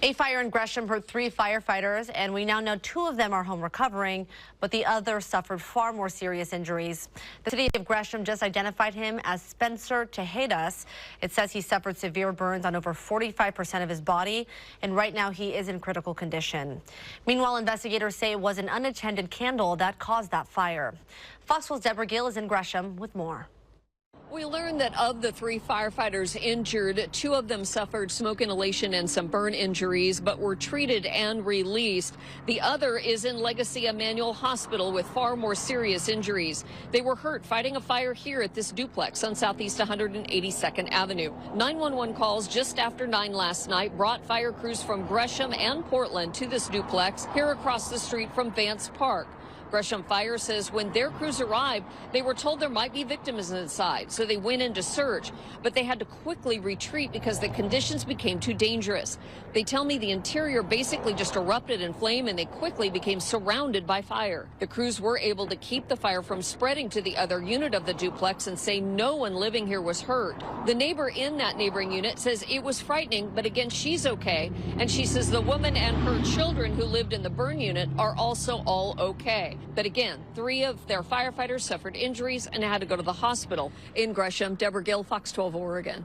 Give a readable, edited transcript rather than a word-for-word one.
A fire in Gresham hurt 3 firefighters, and we now know 2 of them are home recovering, but the other suffered far more serious injuries. The city of Gresham just identified him as Spencer Tejedas. It says he suffered severe burns on over 45% of his body, and right now he is in critical condition. Meanwhile, investigators say it was an unattended candle that caused that fire. Fox 12's Deborah Gill is in Gresham with more. We learned that of the 3 firefighters injured, 2 of them suffered smoke inhalation and some burn injuries, but were treated and released. The other is in Legacy Emanuel Hospital with far more serious injuries. They were hurt fighting a fire here at this duplex on Southeast 182nd Avenue. 911 calls just after 9 last night brought fire crews from Gresham and Portland to this duplex here across the street from Vance Park. Gresham Fire says when their crews arrived, they were told there might be victims inside, so they went in to search, but they had to quickly retreat because the conditions became too dangerous. They tell me the interior basically just erupted in flame and they quickly became surrounded by fire. The crews were able to keep the fire from spreading to the other unit of the duplex and say no one living here was hurt. The neighbor in that neighboring unit says it was frightening, but again, she's okay. And she says the woman and her children who lived in the burn unit are also all okay. But again, 3 of their firefighters suffered injuries and had to go to the hospital. In Gresham, Deborah Gill, Fox 12 Oregon.